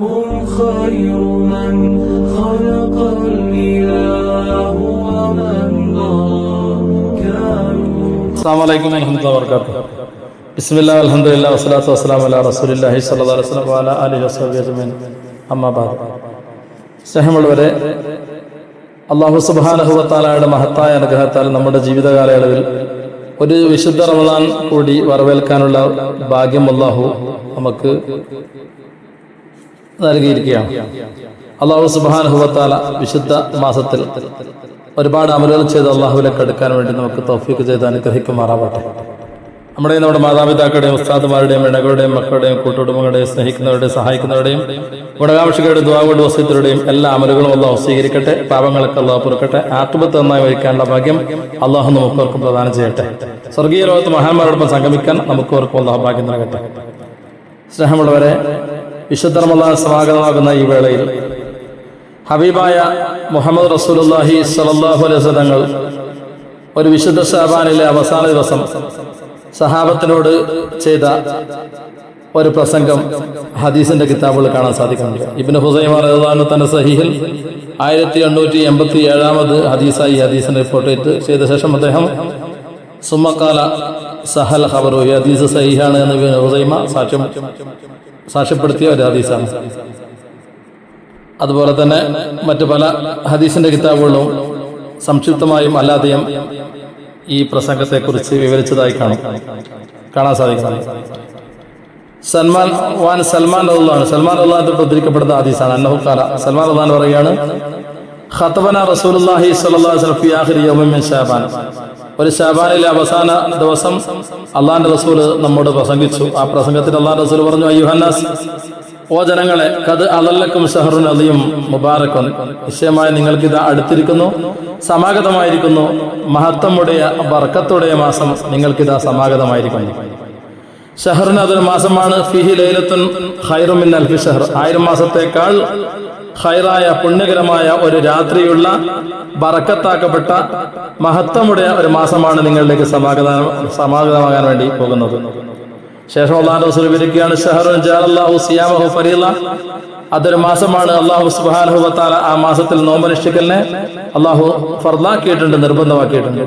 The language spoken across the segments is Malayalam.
هم خير من خلق الإله ومن السلام عليكم ورحمة الله وبركاته. بسم الله والحمد لله والصلاة والسلام على رسول الله صلى الله عليه وسلم وعلى آله وصحبه أجمعين. أما بعد. സ്നേഹമുള്ളവരെ, അല്ലാഹു സുബ്ഹാനഹു വ തആലയുടെ മഹത്തായ അനുഗ്രഹത്താൽ നമ്മുടെ ജീവിത കാലയളവിൽ ഒരു വിശുദ്ധ റമദാൻ കൂടി വരവേൽക്കാനുള്ള ഭാഗ്യം അല്ലാഹു നമുക്ക് നൽകിയിരിക്കുകയാണ്. അല്ലാഹു സുബ്ഹാനഹു വ തആല വിശുദ്ധ മാസത്തിൽ ഒരുപാട് അമലുകൾ ചെയ്ത് അള്ളാഹുവിലേക്ക് അടുക്കാൻ വേണ്ടി നമുക്ക് തൗഫീഖ് ചെയ്ത് അനുഗ്രഹിക്കുമാറാവട്ടെ. നമ്മുടെ മാതാപിതാക്കളുടെയും ഉസ്താദുമാരുടെയും ഇണകളുടെയും മക്കളുടെയും കൂട്ടുകുടുംബങ്ങളുടെയും സ്നേഹിക്കുന്നവരുടെയും സഹായിക്കുന്നവരുടെയും ഗുണകാംക്ഷികളുടെ ദുആ കൊണ്ട് വസിയത്തിലൂടെയും എല്ലാ അമലുകളും അള്ളാഹു സ്വീകരിക്കട്ടെ. പാപങ്ങളൊക്കെ അള്ളാഹു പൊറുക്കട്ടെ. ആഖിബത്ത് നന്നായി വഹിക്കാനുള്ള ഭാഗ്യം അള്ളാഹു നമുക്കവർക്ക് പ്രദാനം ചെയ്യട്ടെ. സ്വർഗീയ ലോകത്ത് മഹാന്മാരോടൊപ്പം സംഗമിക്കാൻ നമുക്കവർക്കും അള്ളാഹു ഭാഗ്യം നൽകട്ടെ. സ്നേഹമുള്ളവരെ, വിശുദ്ധ റമദാൻ സമാഗതമാകുന്ന ഈ വേളയിൽ ഹബീബായ മുഹമ്മദ് റസൂലുള്ളാഹി സ്വല്ലല്ലാഹു അലൈഹി വസല്ലം തങ്ങൾ ഒരു വിശുദ്ധ ശഅബാനിലെ അവസാന ദിവസം സഹാബത്തിനോട് ചെയ്ത ഒരു പ്രസംഗം ഹദീസിന്റെ കിതാബുകളിൽ കാണാൻ സാധിക്കുന്നുണ്ട്. ഇബ്നു ഹുസൈമ റളിയല്ലാഹു അൻഹു തന്റെ സഹീഹിൽ 1887 ഹദീസായി ഹദീസിന്റെ റിപ്പോർട്ട് ചെയ്ത ശേഷം അദ്ദേഹം സുമ്മക്കാല സഹൽ ഖബറു, ഈ ഹദീസ് സഹീഹാണ് എന്ന് ഇബ്നു ഹുസൈമ സാക്ഷ്യപ്പെടുത്തിയ ഒരു ഹദീസാണ്. അതുപോലെ തന്നെ മറ്റു പല ഹദീസിന്റെ കിതാബുകളിലും സംക്ഷിപ്തമായും അല്ലാതെയും ഈ പ്രസംഗത്തെക്കുറിച്ച് വിവരിച്ചതായി കാണാൻ സാധിക്കുന്നത്. സൽമാൻ റളിയല്ലാഹു ഉദ്ധരിക്കപ്പെടുന്ന ഹദീസാണ്. അന്നഹു ഖാല, സൽമാൻ റളിയല്ലാഹു പറയുകയാണ്, ഖതബന റസൂലുള്ളാഹി സ്വല്ലല്ലാഹു അലൈഹി വസല്ലം ഫി ആഖിരി യൗമിൻ മിൻ ശഅബാൻ. ഒരു ശഅബാനിലെ അവസാന ദിവസം അള്ളാഹുവിന്റെ റസൂൽ നമ്മോട് പ്രസംഗിച്ചു. ആ പ്രസംഗത്തിൽ അള്ളാഹുവിന്റെ റസൂൽ പറഞ്ഞു, അയ്യുഹന്നാസ്, ഓ ജനങ്ങളെ, ഖദ് അളല്ലക്കും ശഹറുൻ അദീം മുബാറക്കുൻ, നിശ്ചയമായി നിങ്ങൾക്കിത് അടുത്തിരിക്കുന്നു, സമാഗതമായിരിക്കുന്നു, മഹത്വമുடைய ബർക്കത്തുடைய മാസം നിങ്ങൾക്കിതാ സമാഗതമായിരിക്കുന്നു. ഷഹറുൻ, അതൊരു മാസമാണ്, ഫിഹി ലൈലത്തുൻ ഖൈറുൻ മിൻ അൽഫി ഷഹർ, 1000 മാസത്തേക്കാൾ ഖൈറായ പുണ്യകരമായ ഒരു രാത്രിയുള്ള ബറക്കത്താക്കപ്പെട്ട മഹത്വമുடைய ഒരു മാസമാണ് നിങ്ങളിലേക്ക് സമാഗതമാകാൻ വേണ്ടി പോകുന്നത്. ശേഷം അല്ലാഹുവിന്റെ റസൂൽ വിവരിക്കുകയാണ്, ഷഹറുൻ ജഅലല്ലാഹു സിയാമഹു ഫരീള, അതൊരു മാസമാണ് അല്ലാഹു സുബ്ഹാനഹു വ തആല ആ മാസത്തിൽ നോമ്പനുഷ്ഠിക്കലിനെ അല്ലാഹു ഫർളാക്കിയിട്ടുണ്ട്, നിർബന്ധമാക്കിയിട്ടുണ്ട്.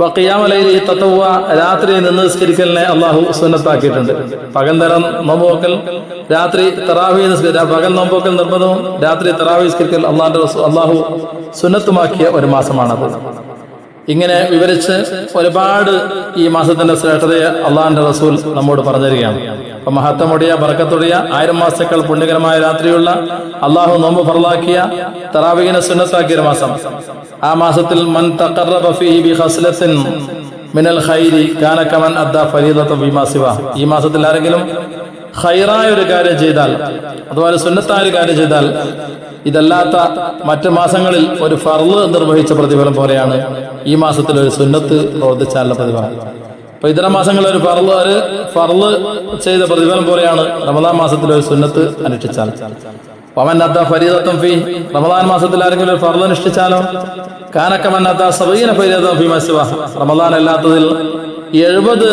വഖിയാമ ലൈലി തതവ്വ, രാത്രി നിന്ന് നിസ്കരിക്കലിനെ അല്ലാഹു സുന്നത്താക്കിയിട്ടുണ്ട്. പകൽ നേരം നോമ്പ് നോക്കൽ, രാത്രി തറാവീഹ് നിസ്കരിക്കൽ, പകൽ നോമ്പ് നോക്കൽ നിർബന്ധവും രാത്രി തറാവീഹ് നിസ്കരിക്കൽ അല്ലാഹു സുന്നത്തുമാക്കിയ ഒരു മാസമാണത്. ഇങ്ങനെ വിവരിച്ച് ഒരുപാട് ഈ മാസത്തിന്റെ ശ്രേഷ്ഠതയെ അള്ളാഹുവിന്റെ റസൂൽ നമ്മോട് പറഞ്ഞു തരികയാണ്. അപ്പൊ മഹത്വമുடைய ബറക്കത്തുடைய 1000 മാസത്തേക്കാൾ പുണ്യകരമായ രാത്രിയുള്ള അള്ളാഹു നോമ്പ് ഫർളാക്കിയ തറാവീഹിനെ സുന്നത്താക്കിയ ഒരു മാസം. ആ മാസത്തിൽ മൻ തഖറബ ഫീഹി ബി ഖസ്ലത്തിൻ മിനൽ ഖൈരി കാന കമൻ അദ്ദാ ഫരീദത ബിമാ സിവ. ഈ മാസത്തിൽ ആരെങ്കിലും ഖൈറായ ഒരു കാര്യം ചെയ്താൽ, അതുപോലെ സുന്നത്തായ ഒരു കാര്യം ചെയ്താൽ, ഇതല്ലാത്ത മറ്റു മാസങ്ങളിൽ ഒരു ഫർള് നിർവഹിച്ച പ്രതിഫലം പോലെയാണ് ഈ മാസത്തിൽ ഒരു സുന്നത്ത് പ്രവർത്തിച്ചാലുള്ള പ്രതിഫലം. അപ്പൊ ഇതര മാസങ്ങളിൽ ഒരു ഫർള് ചെയ്ത പ്രതിഫലം പോലെയാണ് റമദാൻ മാസത്തിൽ ഒരു സുന്നത്ത് അനുഷ്ഠിച്ചാൽ. വമൻ അദ്ദാ ഫരീദത്തുൻ ഫീ, റമദാൻ മാസത്തിൽ ആരെങ്കിലും ഒരു ഫർള് അനുഷ്ഠിച്ചാലോ, കാനക മൻ അദ്ദാ 70 ഫരീദത്തുൻ ഫീമാ സിവാ, റമദാൻ അല്ലാത്തതിൽ 70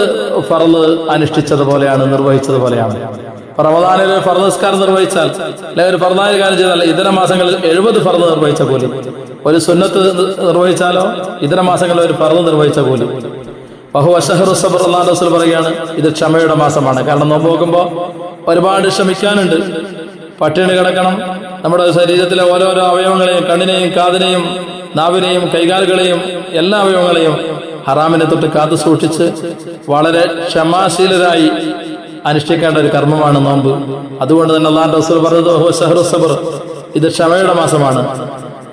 ഫർള് അനുഷ്ഠിച്ചതുപോലെയാണ്, നിർവഹിച്ചതുപോലെയാണ്. റമദാനിൽ ഒരു ഫർള് നിസ്കാരം നിർവഹിച്ചാൽ, അല്ലെങ്കിൽ ഒരു ഫർളായ കാര്യം ചെയ്താൽ ഇതര മാസങ്ങളിൽ 70 ഫർള് നിർവഹിച്ച കൂലി. ഒരു സുന്നത്ത് നിർവഹിച്ചാലോ ഇതര മാസങ്ങളിൽ ഒരു ഫർള് നിർവഹിച്ച കൂലി. വഹുവ ശഹ്റു സബ്ർ, അല്ലാഹുവിന്റെ റസൂൽ പറയുകയാണ്, ഇത് ക്ഷമയുടെ മാസമാണ്. കാരണം നോമ്പ് നോക്കുമ്പോൾ ഒരുപാട് ക്ഷമിക്കാനുണ്ട്. പട്ടിണി കിടക്കണം, നമ്മുടെ ശരീരത്തിലെ ഓരോരോ അവയവങ്ങളെയും, കണ്ണിനെയും കാതിനെയും നാവിനെയും കൈകാലുകളെയും എല്ലാ അവയവങ്ങളെയും ഹറാമിനെ തൊട്ട് കാത്തു സൂക്ഷിച്ച് വളരെ ക്ഷമാശീലരായി അനുഷ്ഠിക്കേണ്ട ഒരു കർമ്മമാണ് നോമ്പ്. അതുകൊണ്ട് തന്നെ അല്ലാഹുവിന്റെ റസൂൽ പറഞ്ഞത്, വഹുവ ശഹ്റു സബ്ർ, ഇത് ക്ഷമയുടെ മാസമാണ്.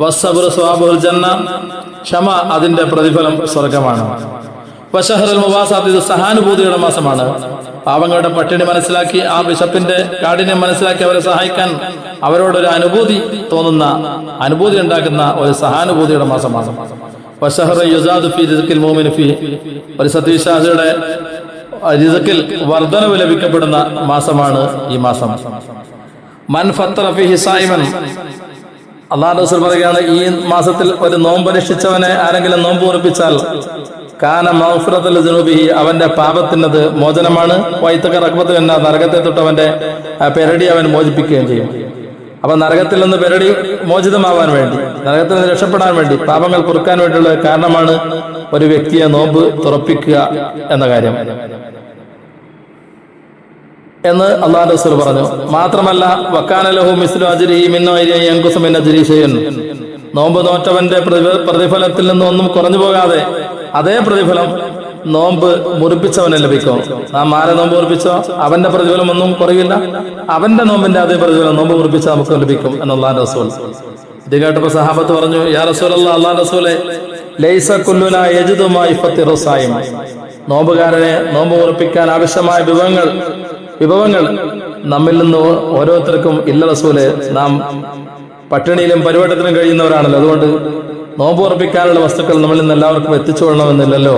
വസ്സബ്റു സവാബുൽ ജന്ന, ക്ഷമ അതിന്റെ പ്രതിഫലം സ്വർഗമാണ്. വശഹറുൽ മുവാസാത്ത്, ഇത് സഹാനുഭൂതിയുടെ മാസമാണ്. പാവങ്ങളുടെ പട്ടിണി മനസ്സിലാക്കി, ആ വിശപ്പിന്റെ കാഠിന്യം മനസ്സിലാക്കി അവരെ സഹായിക്കാൻ അവരോടൊരു അനുഭൂതി തോന്നുന്ന, അനുഭൂതി ഉണ്ടാക്കുന്ന ഒരു സഹാനുഭൂതിയുടെ മാസമാണ്. വശഹറു യുസാദു ഫീ റിസ്ഖിൽ മുഅ്മിൻ ഫീ, ഒരു സത്യവിശ്വാസിയുടെ റിസ്ഖിൽ വർധനവ് ലഭിക്കപ്പെടുന്ന മാസമാണ് ഈ മാസം. മൻ ഫത്തറ ഫീഹി സായിമൻ, അല്ലാഹുവിന്റെ റസൂൽ പറയുകയാണ്, ഈ മാസത്തിൽ ഒരു നോമ്പ് അനുഷ്ഠിച്ചവനെ ആരെങ്കിലും നോമ്പ് ഉറപ്പിച്ചാൽ കാന മഗ്ഫിറത്തുൽ ദുനൂബിഹി, അവന്റെ പാപത്തിനത് മോചനമാണ്. വൈത്തക റഹ്മത്തുൽ എന്ന നരകത്തെ തൊട്ട് അവന്റെ പെരടി അവൻ മോചിപ്പിക്കുകയും ചെയ്യും. അപ്പൊ നരകത്തിൽ നിന്ന് പെരടി മോചിതമാവാൻ വേണ്ടി, നരകത്തിൽ നിന്ന് രക്ഷപ്പെടാൻ വേണ്ടി, പാപങ്ങൾ പൊറുക്കാൻ വേണ്ടിയുള്ള കാരണമാണ് ഒരു വ്യക്തിയെ നോമ്പ് തുറപ്പിക്കുക എന്ന കാര്യം എന്ന് അല്ലാഹു റസൂൽ പറഞ്ഞു. മാത്രമല്ല വക്കാന ലഹു മിസ്ലു അജ്രിഹി മിൻ ഗൈരി യൻഖുസു മിൻ അജ്രി ഷൈഅൻ, നോമ്പ് നോറ്റവന്റെ പ്രതിഫലത്തിൽ നിന്ന് ഒന്നും കുറഞ്ഞു പോകാതെ അതേ പ്രതിഫലം നോമ്പ് മുറിപ്പിച്ചവനെ ലഭിക്കും. നാം ആരെ നോമ്പ് മുറിപ്പിച്ചോ അവന്റെ പ്രതിഫലം ഒന്നും കുറയില്ല, അവന്റെ നോമ്പിന്റെ അതേ പ്രതിഫലം നോമ്പ് മുറിപ്പിച്ച നമുക്ക് ലഭിക്കും എന്ന് അല്ലാഹു റസൂൽ. ഇത് കേട്ടപ്പോൾ സഹാബത്ത് പറഞ്ഞു, യാ റസൂലല്ലാഹ്, അല്ലാഹു റസൂലേ, ലൈസ കുല്ലുനാ യജിദു മാ യഫ്തിറു സായിം, നോമ്പുകാരനെ നോമ്പ് മുറിപ്പിക്കാൻ ആവശ്യമായ വിഭവങ്ങൾ നമ്മിൽ നിന്ന് ഓരോരുത്തർക്കും ഇല്ല റസൂലേ. നാം പട്ടിണിയിലും പരിവട്ടത്തിലും കഴിയുന്നവരാണല്ലോ, അതുകൊണ്ട് നോമ്പ് ഉറപ്പിക്കാനുള്ള വസ്തുക്കൾ നമ്മളിൽ നിന്ന് എല്ലാവർക്കും എത്തിച്ചു കൊള്ളണമെന്നില്ലല്ലോ.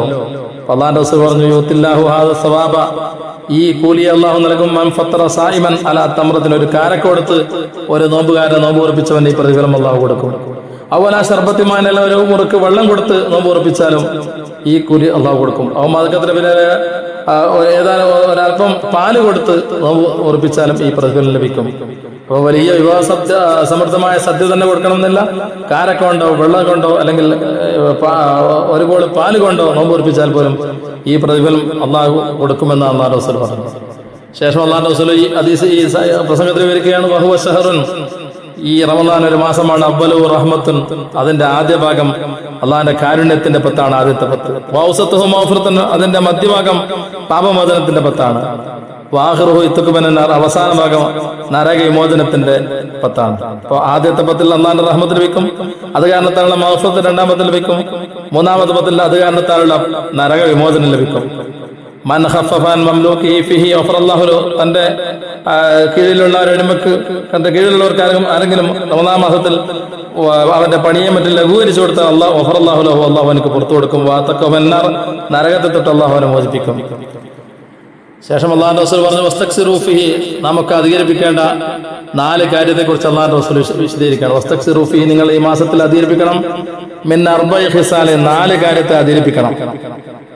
അല്ലാഹുവിന്റെ റസൂൽ പറഞ്ഞു, യൂത്തില്ലാഹു ഹാദ സവാബ, ഈ കൂലി അല്ലാഹു നൽകും മൻ ഫത്തറ സായിമൻ അലാ തംറത്തിന്, ഒരു കാരക്ക കൊടുത്ത് ഒരു നോമ്പുകാരനെ നോമ്പ് ഉറപ്പിച്ചവൻ ഈ പ്രതിഫലം അല്ലാഹു കൊടുക്കും. അവൻ ആ ശർബത്തിമാനല്ല ഒരു മുറുക്ക് വെള്ളം കൊടുത്ത് നോമ്പ് ഉറപ്പിച്ചാലും ഈ കൂലി അല്ലാഹു കൊടുക്കും. അവൻ മതക്കത്തിന് പിന്നെ ഏതാനും ഒരല്പം പാല് കൊടുത്ത് നോമ്പ് ഉറപ്പിച്ചാലും ഈ പ്രതിഫലം ലഭിക്കും. അപ്പോൾ വലിയ വിവാഹ സമൃദ്ധമായ സദ്യ തന്നെ കൊടുക്കണമെന്നില്ല, കാരക്ക കൊണ്ടോ വെള്ളം കൊണ്ടോ അല്ലെങ്കിൽ ഒരു ബോൾ പാല് കൊണ്ടോ നോമ്പ് ഉറപ്പിച്ചാൽ പോലും ഈ പ്രതിഫലം അള്ളാഹു കൊടുക്കുമെന്ന് അല്ലാഹു റസൂൽ പറഞ്ഞു. ശേഷം അല്ലാഹു റസൂൽ ഈ ഹദീസ് ഈ പ്രസംഗത്തിൽ വിവരിക്കുകയാണ്, വഹുവ ശഹറുൻ, ഈ റമദാൻ ഒരു മാസമാണ്, അവ്വലു റഹ്മത്തുൻ, അതിന്റെ ആദ്യ ഭാഗം അള്ളാഹിന്റെ കാരുണ്യത്തിന്റെ പത്താണ്, ആദ്യത്തെ 10. വൗസത്തുഹു മഗ്ഫിറത്തുൻ, അതിന്റെ മധ്യഭാഗം പാപമോചനത്തിന്റെ 10ആണ്. വാഹിറുഹു ഇത്ഖുബനാർ, അവസാന ഭാഗം നരക വിമോചനത്തിന്റെ 10ആണ്. അപ്പോൾ ആദ്യത്തെ 10 അള്ളാഹിന്റെ റഹ്മത്ത് ലഭിക്കും, അത് കാരണത്താലുള്ള മഗ്ഫിറത്ത് രണ്ടാമത്തെ ലഭിക്കും. മൂന്നാമത്തെ 10 അത് കാരണത്താലുള്ള നരക വിമോചനം ലഭിക്കും. മൻ ഖഫഫൻ മംലൂകിഹി ഫിഹി ഗഫറല്ലാഹു ലഹു, തന്റെ കീഴിലുള്ള ഒരു അടിമക്ക്, തന്റെ കീഴിലുള്ളവർക്ക് ആരെങ്കിലും റമദാൻ മാസത്തിൽ അവന്റെ പണിയെ മറ്റും ലഘൂകരിച്ചു കൊടുത്താൽ അല്ലാഹു ഗഫറല്ലാഹു ലഹു, അല്ലാഹു അവനക്ക് പുറത്തു കൊടുക്കും. വഅതഖ മിന്നർ, നരകത്തെ തൊട്ട് അല്ലാഹു അവനെ മോചിപ്പിക്കും. ശേഷം അല്ലാഹുവിന്റെ റസൂൽ പറഞ്ഞു, വസ്തക്സിറു ഫിഹി, നമുക്ക് അധികരിപ്പിക്കേണ്ട 4 കാര്യത്തെക്കുറിച്ച് അല്ലാഹുവിന്റെ റസൂൽ വിശദീകരിക്കുകയാണ്. വസ്തക്സിറു ഫിഹി, നിങ്ങൾ ഈ മാസത്തിൽ അധികരിപ്പിക്കണം. മിൻ അർബഇ ഖിസാൽ, 4 കാര്യത്തെ അധികരിപ്പിക്കണം.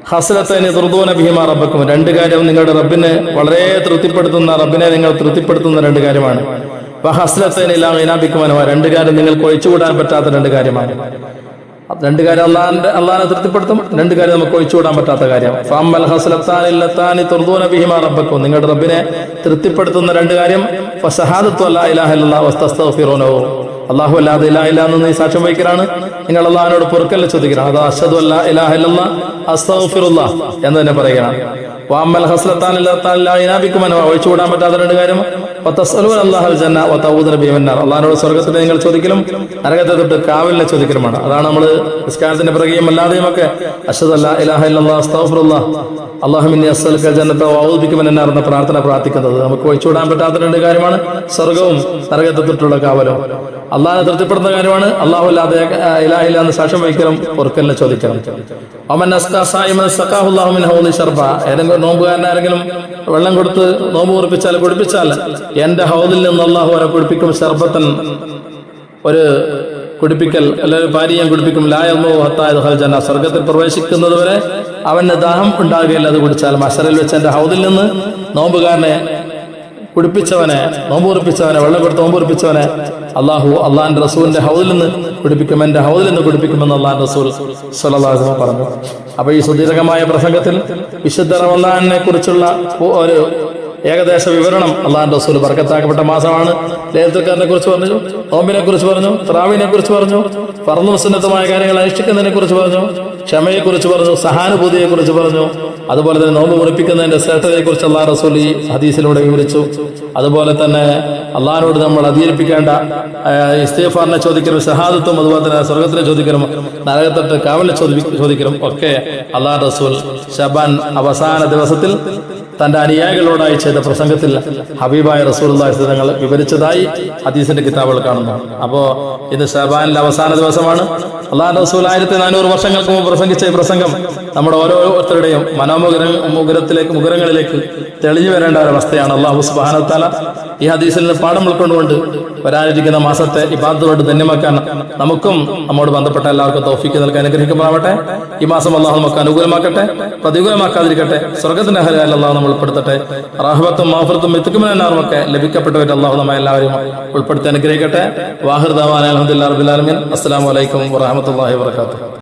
ഹസ്ലത്തൈനി തുർദൂന ബിഹിമാ റബ്ബക്കും, 2 കാര്യം നിങ്ങളുടെ റബ്ബിനെ വളരെ തൃപ്തിപ്പെടുത്തുന്ന, റബ്ബിനെ നിങ്ങൾ തൃപ്തിപ്പെടുത്തുന്ന 2 കാര്യമാണ്. വഹസ്ലത്തൈനി ലാ ഗിനാബിക്കും അൻഹു, 2 കാര്യം നിങ്ങൾക്ക് ഒഴിച്ചുകൂടാൻ പറ്റാത്ത 2 കാര്യമാണ്. 2 കാര്യം അള്ളാഹിനെ തൃപ്തിപ്പെടുത്തും, 2 കാര്യം നമുക്ക് ഒഴിച്ചുകൂടാൻ പറ്റാത്ത കാര്യം. ഫഅമ്മൽ ഹസ്ലത്താനി ലത്താനി തുർദൂന ബിഹിമാ റബ്ബക്കും, നിങ്ങളുടെ റബ്ബിനെ തൃപ്തിപ്പെടുത്തുന്ന 2 കാര്യം. ഫശഹാദത്തു അല്ലാ ഇലാഹ ഇല്ലല്ലാഹ് വസ്തഗ്ഫിറൂനഹു, അല്ലാഹു അല്ലാതെ ഇലാഹ ഇല്ല എന്ന് നീ സാക്ഷ്യം വഹിക്കലാണ്, നിങ്ങൾ അള്ളാഹിനോട് പൊറുക്കൽ ചോദിക്കണം. അത് അശ്ഹദു അല്ലാ ഇലാഹ ഇല്ലല്ലാഹ് അസ്തഗ്ഫിറുല്ലാഹ് എന്ന് തന്നെ പറയുകയാണ്. വഅമ്മൽ ഹസ്ലത്താനി ലത്താനി ലാ ഗിനാബിക്കും അൻഹു, ഒഴിച്ചുകൂടാൻ പറ്റാത്ത 2 കാര്യം. വതസ്അലൂന അല്ലാഹൽ ജന്ന വതഊദുന ബിഹിന്നാർ, അള്ളാഹിനോട് സ്വർഗ്ഗത്തിൽ നിങ്ങൾ ചോദിക്കലും നരകത്തെ തൊട്ട് കാവലിനെ ചോദിക്കലുമാണ്. അതാണ് നമ്മൾ നിസ്കാരത്തിന്റെ പിറകെയും അല്ലാതെയും ഒക്കെ അശ്ഹദു അല്ലാ ഇലാഹ ഇല്ലല്ലാഹ് അസ്തഗ്ഫിറുല്ലാഹ് അല്ലാഹുമ്മ ഇന്നി അസ്അലുക ജന്നത വഅഊദു ബിക മിനൻ നാർ എന്ന പ്രാർത്ഥന പ്രാർത്ഥിക്കുന്നത് നമുക്ക് ഒഴിച്ചുകൂടാൻ പറ്റാത്ത 2 കാര്യമാണ്. സ്വർഗവും നരകത്തെ തൊട്ടുള്ള കാവലും. അള്ളാഹിനെ തൃപ്തിപ്പെടുന്ന കാര്യമാണ്. അല്ലാഹു അല്ലാതെ ഇലാഹ ഇല്ല എന്ന് സാക്ഷ്യം വഹിക്കലും പൊറുക്കലിനെ ചോദിക്കണം. വമൻ അസ്ഖാ സായിമൻ സഖാഹു അല്ലാഹു മിൻ ഹൗദി ശർബ, ഏതെങ്കിലും നോമ്പുകാരൻ ആരെങ്കിലും വെള്ളം കൊടുത്ത് നോമ്പ് കുടിപ്പിച്ചാൽ എന്റെ ഹൗദിൽ നിന്ന് അല്ലാഹു അവരെ കുടിപ്പിക്കും. ശർബത്തൻ, ഒരു കുടിപ്പിക്കൽ, അല്ലെങ്കിൽ പാനീയം കുടിപ്പിക്കും. ലാ യദ്മഉ ഹത്താ യദ്ഖുൽ ജന്ന, സ്വർഗ്ഗത്തിൽ പ്രവേശിക്കുന്നത് വരെ അവന് ദാഹം ഉണ്ടാകുകയില്ല അത് കുടിച്ചാൽ. മഹ്ശറിൽ വെച്ച് എന്റെ ഹൗദിൽ നിന്ന് നോമ്പുകാരനെ കുടിപ്പിച്ചവനെ, നോമ്പ് കുറിപ്പിച്ചവനെ, വെള്ളം കൊടുത്ത് നോമ്പ് കുറിപ്പിച്ചവനെ അള്ളാഹിന്റെ റസൂലിന്റെ ഹൗദിൽ നിന്ന് കുടിപ്പിക്കും, എന്റെ ഹൗദിൽ നിന്ന് കുടിപ്പിക്കുമെന്ന് അള്ളാഹിന്റെ റസൂൽ സ്വല്ലല്ലാഹു അലൈഹി വസല്ലം പറഞ്ഞു. അപ്പൊ ഈ സുദീർഘമായ പ്രസംഗത്തിൽ വിശുദ്ധ റമളാനിനെ കുറിച്ചുള്ള ഒരു ഏകദേശ വിവരണം അള്ളാഹിന്റെ റസൂൽ, ബർക്കത്താക്കപ്പെട്ട മാസമാണ്, ലൈലത്തുൽ ഖദ്റിനെ കുറിച്ച് പറഞ്ഞു, നോമ്പിനെ കുറിച്ച് പറഞ്ഞു, തറാവീഹിനെ കുറിച്ച് പറഞ്ഞു, ഫർളും സുന്നത്തുമായ കാര്യങ്ങൾ അനുഷ്ഠിക്കുന്നതിനെ കുറിച്ച് പറഞ്ഞു, ക്ഷമയെ കുറിച്ച് പറഞ്ഞു, സഹാനുഭൂതിയെ കുറിച്ച് പറഞ്ഞു. അതുപോലെ തന്നെ നോമ്പ് മുറിപ്പിക്കുന്നതിന്റെ ശ്രേഷ്ഠതയെ കുറിച്ച് അള്ളാഹു റസൂൽ ഈ ഹദീസിലൂടെ വിവരിച്ചു. അതുപോലെ തന്നെ അള്ളാഹിനോട് നമ്മൾ അധികരിപ്പിക്കേണ്ട ഇസ്തിഗ്ഫാറിനെ ചോദിക്കലും, ഷഹാദത്തും, അതുപോലെ തന്നെ സ്വർഗത്തിനെ ചോദിക്കലും, നരകത്തെ കാവലിനെ ചോദിക്കലും ഒക്കെ അള്ളാഹു റസൂൽ ശഅബാൻ അവസാന ദിവസത്തിൽ തന്റെ അനുയായികളോടായി ചെയ്ത പ്രസംഗത്തിൽ ഹബീബായ റസൂലുള്ളാഹി തങ്ങൾ വിവരിച്ചതായി ഹദീസിന്റെ കിതാബുകൾ കാണുന്നു. അപ്പോ ഇത് ശഅബാനിലെ അവസാന ദിവസമാണ്. അല്ലാഹു റസൂൽ 1400 വർഷങ്ങൾക്ക് മുമ്പ് പ്രസംഗിച്ച ഈ പ്രസംഗം നമ്മുടെ ഓരോരുത്തരുടെയും മുഖരങ്ങളിലേക്ക് തെളിഞ്ഞു വരേണ്ട ഒരു അവസ്ഥയാണ്. അല്ലാഹു സുബ്ഹാനഹു വ തആല ഈ ഹദീസിൽ നിന്ന് പാഠം ഉൾക്കൊണ്ടുകൊണ്ട് വരാനിരിക്കുന്ന മാസത്തെ ഇബാദത്തോട് ധന്യമാക്കാൻ നമുക്കും നമ്മോട് ബന്ധപ്പെട്ട എല്ലാവർക്കും തൗഫീക്ക് നൽകാൻ അനുഗ്രഹിക്കുമാറാവട്ടെ. ഈ മാസം അള്ളാഹു നമുക്ക് അനുകൂലമാക്കട്ടെ, പ്രതികൂലമാക്കാതിരിക്കട്ടെ. സ്വർഗ്ഗത്തിന്റെ അഹ്ലാൽ അള്ളാഹു നമ്മൾ ഉൾപ്പെടുത്തട്ടെ. റഹ്മത്തും മഗ്ഫിറത്തും മിത്കുമിനാറും ഒക്കെ ലഭിക്കപ്പെട്ടവരെ അള്ളാഹു നമ്മെ എല്ലാവരും ഉൾപ്പെടുത്തി അനുഗ്രഹിക്കട്ടെ. വാഹിർ ദഅവാന അൽഹംദുലില്ലാഹി റബ്ബിൽ ആലമീൻ. അസ്സലാമു അലൈക്കും വറഹ്മത്തുള്ളാഹി വബറകാതുഹു.